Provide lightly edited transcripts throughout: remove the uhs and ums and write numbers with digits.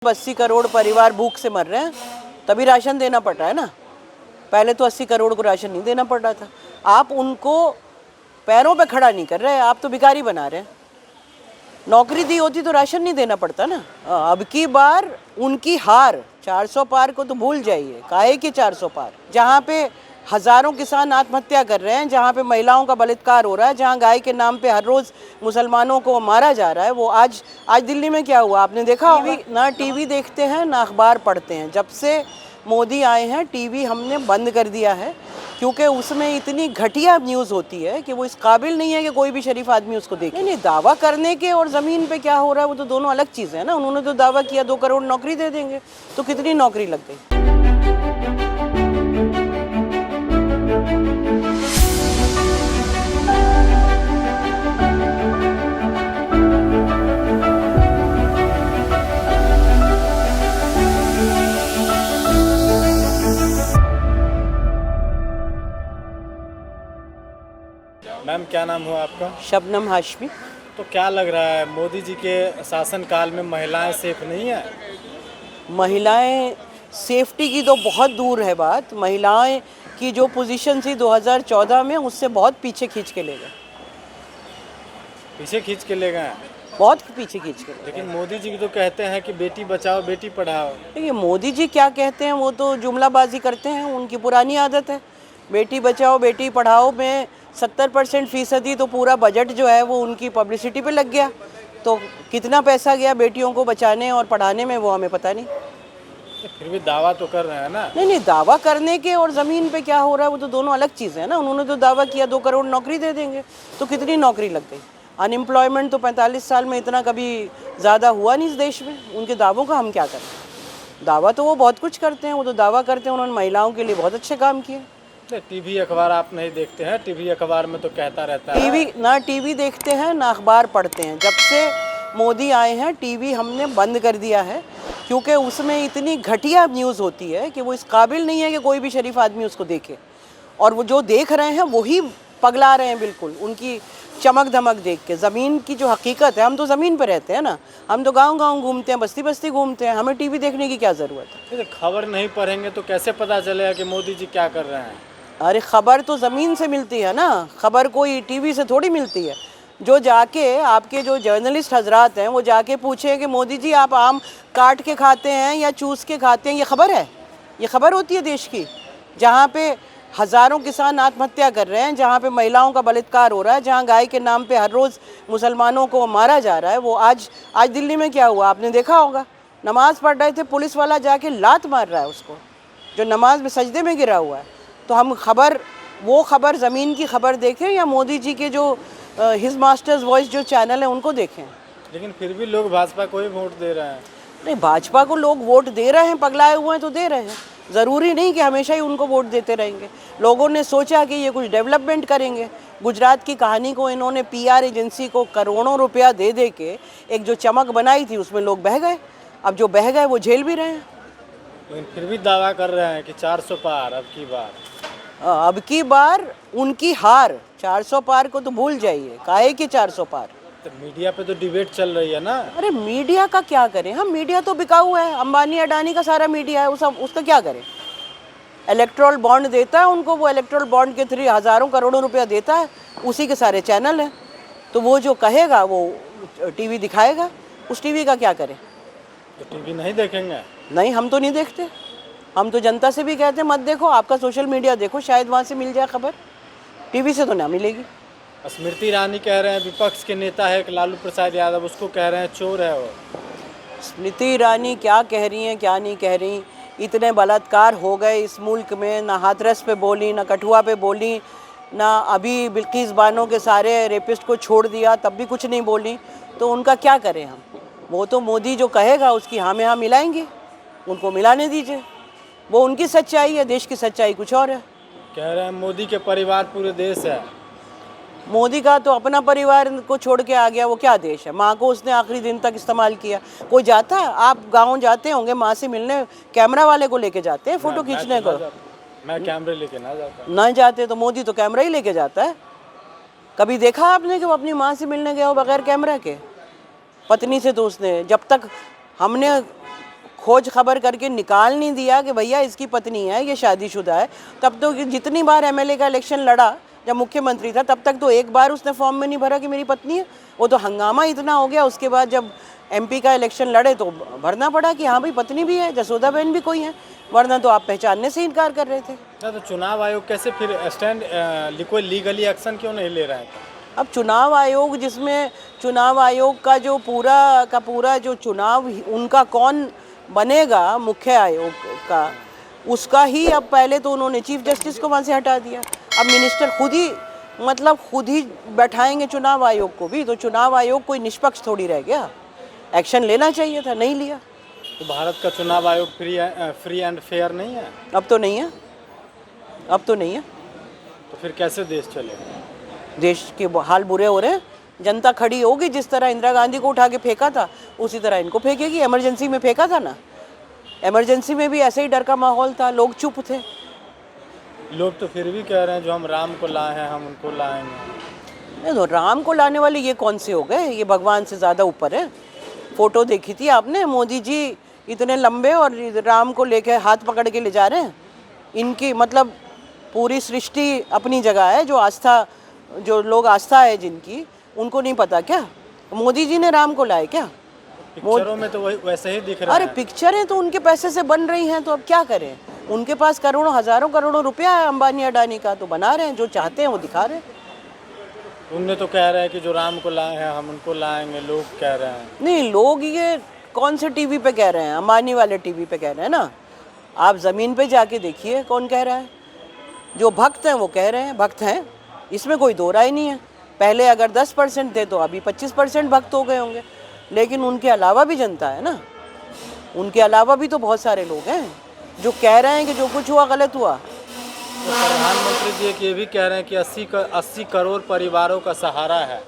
80 करोड़ परिवार भूख से मर रहे हैं, तभी राशन देना पड़ रहा है ना। पहले तो 80 करोड़ को राशन नहीं देना पड़ रहा था। आप उनको पैरों पे खड़ा नहीं कर रहे, आप तो भिखारी बना रहे हैं। नौकरी दी होती तो राशन नहीं देना पड़ता ना। अब की बार उनकी हार, 400 पार को तो भूल जाइए, काहे कि 400 पार। जहाँ पे हजारों किसान आत्महत्या कर रहे हैं, जहाँ पे महिलाओं का बलात्कार हो रहा है, जहाँ गाय के नाम पे हर रोज मुसलमानों को मारा जा रहा है, वो आज दिल्ली में क्या हुआ आपने देखा होगा। ना टीवी देखते हैं ना अखबार पढ़ते हैं। जब से मोदी आए हैं टीवी हमने बंद कर दिया है, क्योंकि उसमें इतनी घटिया न्यूज़ होती है कि वो इस काबिल नहीं है कि कोई भी शरीफ आदमी उसको देखे। नहीं, दावा करने के और ज़मीन पे क्या हो रहा है वो तो दोनों अलग चीज़ें हैं ना। उन्होंने तो दावा किया 2 करोड़ नौकरी दे देंगे, तो कितनी नौकरी लग गई। मैम क्या नाम हुआ आपका? शबनम हाशमी। तो क्या लग रहा है मोदी जी के शासनकाल में महिलाएं सेफ नहीं है? महिलाएं सेफ्टी की तो बहुत दूर है बात। महिलाएं की जो पोजीशन थी 2014 में, उससे बहुत पीछे खींच के ले गए। पीछे खींच के ले गए हैं? बहुत पीछे खींच के। लेकिन मोदी जी तो कहते हैं कि बेटी बचाओ बेटी पढ़ाओ। देखिए, मोदी जी क्या कहते हैं वो तो जुमलाबाजी करते हैं, उनकी पुरानी आदत है। बेटी बचाओ बेटी पढ़ाओ में 70% फीसदी तो पूरा बजट जो है वो उनकी पब्लिसिटी पे लग गया। तो कितना पैसा गया बेटियों को बचाने और पढ़ाने में वो हमें पता नहीं। फिर भी दावा तो कर रहे हैं ना। नहीं, दावा करने के और ज़मीन पे क्या हो रहा है वो तो दोनों अलग चीज़ें हैं ना। उन्होंने तो दावा किया 2 करोड़ नौकरी दे देंगे, तो कितनी नौकरी लग गई। अनएम्प्लॉयमेंट तो 45 साल में इतना कभी ज़्यादा हुआ नहीं इस देश में। उनके दावों का हम क्या करें? दावा तो वो बहुत कुछ करते हैं, वो तो दावा करते हैं उन्होंने महिलाओं के लिए बहुत अच्छे काम किए। टीवी अखबार आप नहीं देखते हैं? टीवी अखबार में तो कहता रहता है। टीवी देखते हैं ना अखबार पढ़ते हैं। जब से मोदी आए हैं टीवी हमने बंद कर दिया है, क्योंकि उसमें इतनी घटिया न्यूज़ होती है कि वो इस काबिल नहीं है कि कोई भी शरीफ आदमी उसको देखे। और वो जो देख रहे हैं वही पगला रहे हैं बिल्कुल, उनकी चमक धमक देख के। ज़मीन की जो हकीकत है, हम तो ज़मीन पर रहते हैं ना, हम तो गांव-गांव घूमते हैं, बस्ती बस्ती घूमते हैं, हमें टीवी देखने की क्या ज़रूरत है? खबर नहीं पढ़ेंगे तो कैसे पता चलेगा कि मोदी जी क्या कर रहे हैं? अरे खबर तो ज़मीन से मिलती है ना, खबर कोई टीवी से थोड़ी मिलती है। जो जाके आपके जो जर्नलिस्ट हजरात हैं वो जाके पूछे कि मोदी जी आप आम काट के खाते हैं या चूस के खाते हैं, ये खबर है? ये खबर होती है देश की? जहाँ पे हज़ारों किसान आत्महत्या कर रहे हैं, जहाँ पे महिलाओं का बलात्कार हो रहा है, जहाँ गाय के नाम पे हर रोज़ मुसलमानों को मारा जा रहा है, वो आज दिल्ली में क्या हुआ आपने देखा होगा। नमाज पढ़ रहे थे, पुलिस वाला जाके लात मार रहा है उसको, जो नमाज में सजदे में गिरा हुआ है। तो हम वो खबर ज़मीन की खबर देखें या मोदी जी के जो हिज मास्टर्स वॉइस जो चैनल है उनको देखें? लेकिन फिर भी लोग भाजपा को ही वोट दे रहे हैं। नहीं, भाजपा को लोग वोट दे रहे हैं, पगलाए हुए हैं तो दे रहे हैं। ज़रूरी नहीं कि हमेशा ही उनको वोट देते रहेंगे। लोगों ने सोचा कि ये कुछ डेवलपमेंट करेंगे। गुजरात की कहानी को इन्होंने PR एजेंसी को करोड़ों रुपया दे दे के एक जो चमक बनाई थी उसमें लोग बह गए। अब जो बह गए वो झेल भी रहे हैं। लेकिन फिर भी दावा कर रहे हैं कि 400 पार अब की बार उनकी हार, 400 पार को तो भूल जाइए, काहे कि 400 पार। तो मीडिया पे तो डिबेट चल रही है ना। अरे मीडिया का क्या करें हम? मीडिया तो बिकाऊ है, अंबानी अडानी का सारा मीडिया है, उसका क्या करें? इलेक्ट्रल बॉन्ड देता है उनको, वो इलेक्ट्रल बॉन्ड के थ्रू हज़ारों करोड़ों रुपया देता है, उसी के सारे चैनल हैं। तो वो जो कहेगा वो टीवी दिखाएगा, उस टीवी का क्या करें? तो टीवी नहीं देखेंगे? नहीं, हम तो नहीं देखते। हम तो जनता से भी कहते हैं मत देखो, आपका सोशल मीडिया देखो, शायद वहाँ से मिल जाए खबर, टीवी से तो ना मिलेगी। स्मृति ईरानी कह रहे हैं, विपक्ष के नेता है लालू प्रसाद यादव, उसको कह रहे हैं चोर है वो। स्मृति ईरानी क्या कह रही हैं क्या नहीं कह रही? इतने बलात्कार हो गए इस मुल्क में, ना हाथरस पे बोली, ना कठुआ पे बोली, ना अभी बिल्किस बानो के सारे रेपिस्ट को छोड़ दिया तब भी कुछ नहीं बोली। तो उनका क्या करें हम? वो तो मोदी जो कहेगा उसकी हाँ में हाँ मिलाएंगे, उनको मिलाने दीजिए। वो उनकी सच्चाई है, देश की सच्चाई कुछ और है। कह रहे हैं मोदी के परिवार पूरे देश है। मोदी का तो अपना परिवार को छोड़ के आ गया, वो क्या देश है? माँ को उसने आखिरी दिन तक इस्तेमाल किया। कोई जाता है, आप गांव जाते होंगे माँ से मिलने, कैमरा वाले को लेके जाते हैं फोटो खींचने को? मैं कैमरे लेके ना जाते तो मोदी तो कैमरा ही लेके जाता है। कभी देखा आपने कि वो अपनी माँ से मिलने गया हो बगैर कैमरा के? पत्नी से तो उसने, जब तक हमने खोज खबर करके निकाल नहीं दिया कि भैया इसकी पत्नी है, ये शादीशुदा है, तब तो जितनी बार एमएलए का इलेक्शन लड़ा जब मुख्यमंत्री था, तब तक तो एक बार उसने फॉर्म में नहीं भरा कि मेरी पत्नी है। वो तो हंगामा इतना हो गया, उसके बाद जब एमपी का इलेक्शन लड़े तो भरना पड़ा कि हाँ भाई पत्नी भी है, जसोदा बहन भी कोई है, वरना तो आप पहचानने से इनकार कर रहे थे। तो चुनाव आयोग कैसे फिर स्टैंड कोई लीगली एक्शन क्यों नहीं ले रहा है? अब चुनाव आयोग, जिसमें चुनाव आयोग का जो पूरा जो चुनाव उनका कौन बनेगा मुख्य आयोग का, उसका ही अब पहले तो उन्होंने चीफ जस्टिस को वहाँ से हटा दिया, अब मिनिस्टर खुद ही बैठाएंगे चुनाव आयोग को भी। तो चुनाव आयोग कोई निष्पक्ष थोड़ी रह गया, एक्शन लेना चाहिए था, नहीं लिया। तो भारत का चुनाव आयोग फ्री एंड फेयर नहीं है? अब तो नहीं है, अब तो नहीं है। तो फिर कैसे देश चलेगा? देश के हाल बुरे हो रहे हैं, जनता खड़ी होगी। जिस तरह इंदिरा गांधी को उठा के फेंका था उसी तरह इनको फेंकेगी। इमरजेंसी में फेंका था ना, इमरजेंसी में भी ऐसे ही डर का माहौल था, लोग चुप थे। लोग तो फिर भी कह रहे हैं जो हम राम को लाए हैं हम उनको लाएंगे। नहीं तो राम को लाने वाले ये कौन से हो गए, ये भगवान से ज़्यादा ऊपर है। फोटो देखी थी आपने, मोदी जी इतने लंबे और राम को लेके हाथ पकड़ के ले जा रहे हैं। इनकी मतलब पूरी सृष्टि अपनी जगह है, जो लोग आस्था है जिनकी, उनको नहीं पता क्या मोदी जी ने राम को लाए क्या? पिक्चरों में तो वैसे ही दिख रहा है। अरे पिक्चरें तो उनके पैसे से बन रही हैं, तो अब क्या करें? उनके पास करोड़ों हजारों करोड़ों रुपया है अंबानी अडानी का, तो बना रहे हैं, जो चाहते हैं वो दिखा रहे हैं। उनने तो कह रहे हैं कि जो राम को लाए हैं हम उनको लाएंगे, लोग कह रहे हैं। नहीं, लोग ये कौन से टीवी पे कह रहे हैं? अंबानी वाले टीवी पे कह रहे हैं ना। आप ज़मीन पे जाके देखिए कौन कह रहा है। जो भक्त हैं वो कह रहे हैं, भक्त हैं, इसमें कोई दो राय नहीं है। पहले अगर 10% थे तो अभी 25% भक्त हो गए होंगे, लेकिन उनके अलावा भी जनता है ना, उनके अलावा भी तो बहुत सारे लोग हैं जो कह रहे हैं कि जो कुछ हुआ गलत हुआ। तो प्रधानमंत्री जी ये भी कह रहे हैं कि 80 करोड़ परिवारों का सहारा है,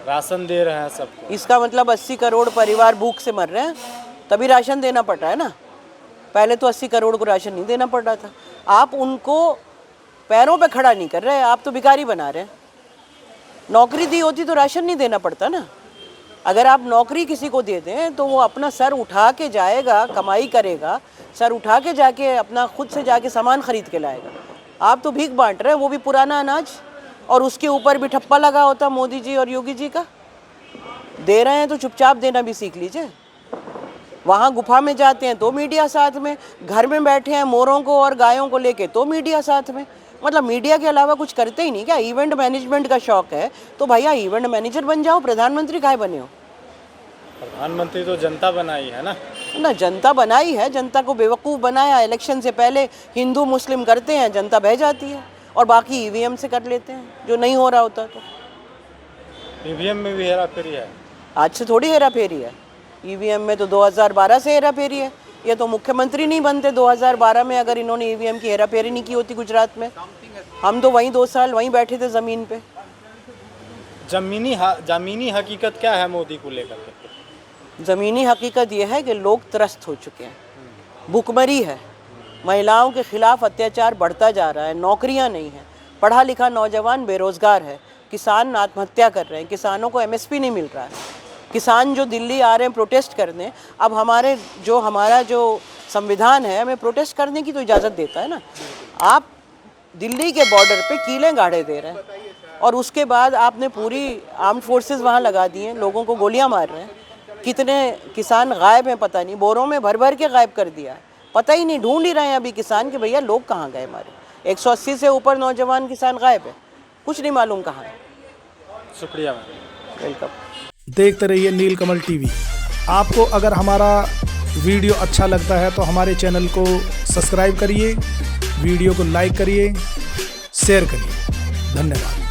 राशन दे रहे हैं सबको। इसका मतलब 80 करोड़ परिवार भूख से मर रहे हैं, तभी राशन देना पड़ रहा है ना। पहले तो 80 करोड़ को राशन नहीं देना पड़ रहा था। आप उनको पैरों पे खड़ा नहीं कर रहे, आप तो भिखारी बना रहे हैं। नौकरी दी होती तो राशन नहीं देना पड़ता ना। अगर आप नौकरी किसी को दे दें तो वो अपना सर उठा के जाएगा, कमाई करेगा, सर उठा के जाके अपना खुद से जाके सामान खरीद के लाएगा। आप तो भीख बांट रहे हैं, वो भी पुराना अनाज, और उसके ऊपर भी ठप्पा लगा होता मोदी जी और योगी जी का। दे रहे हैं तो चुपचाप देना भी सीख लीजिए। वहाँ गुफा में जाते हैं तो मीडिया साथ में, घर में बैठे हैं मोरों को और गायों को लेके तो मीडिया साथ में। मतलब मीडिया के अलावा कुछ करते ही नहीं क्या? इवेंट मैनेजमेंट का शौक है तो भैया इवेंट मैनेजर बन जाओ, प्रधानमंत्री काहे बने हो? प्रधानमंत्री तो जनता बनाई है ना। जनता बनाई है, जनता को बेवकूफ़ बनाया। इलेक्शन से पहले हिंदू मुस्लिम करते हैं, जनता बह जाती है, और बाकी ईवीएम से कर लेते हैं जो नहीं हो रहा होता। तो ईवीएम में भी हेरा फेरी है। आज से थोड़ी हेरा फेरी है, ईवीएम में तो 2012 से हेरा फेरी है। ये तो मुख्यमंत्री नहीं बनते 2012 में अगर इन्होंने ईवीएम की हेरा फेरी नहीं की होती गुजरात में। हम तो वहीं 2 साल वहीं बैठे थे ज़मीन पे। ज़मीनी हकीकत क्या है मोदी को लेकर के? ज़मीनी हकीकत यह है कि लोग त्रस्त हो चुके हैं, भुखमरी है, महिलाओं के खिलाफ अत्याचार बढ़ता जा रहा है, नौकरियां नहीं है, पढ़ा लिखा नौजवान बेरोज़गार है, किसान आत्महत्या कर रहे हैं, किसानों को एमएसपी नहीं मिल रहा है। किसान जो दिल्ली आ रहे हैं प्रोटेस्ट करने, अब हमारा जो संविधान है हमें प्रोटेस्ट करने की तो इजाज़त देता है ना। आप दिल्ली के बॉर्डर पे कीलें गाड़े दे रहे हैं, और उसके बाद आपने पूरी आर्म्ड फोर्सेस वहाँ लगा दी हैं, लोगों को गोलियाँ मार रहे हैं। कितने किसान गायब हैं पता नहीं, बोरों में भर भर के गायब कर दिया है, पता ही नहीं, ढूंढ ही रहे हैं अभी किसान कि भैया लोग कहाँ गए हमारे। 180 से ऊपर नौजवान किसान गायब है, कुछ नहीं मालूम कहाँ है। शुक्रिया, वेलकम। देखते रहिए नीलकमल टीवी। आपको अगर हमारा वीडियो अच्छा लगता है तो हमारे चैनल को सब्सक्राइब करिए, वीडियो को लाइक करिए, शेयर करिए। धन्यवाद।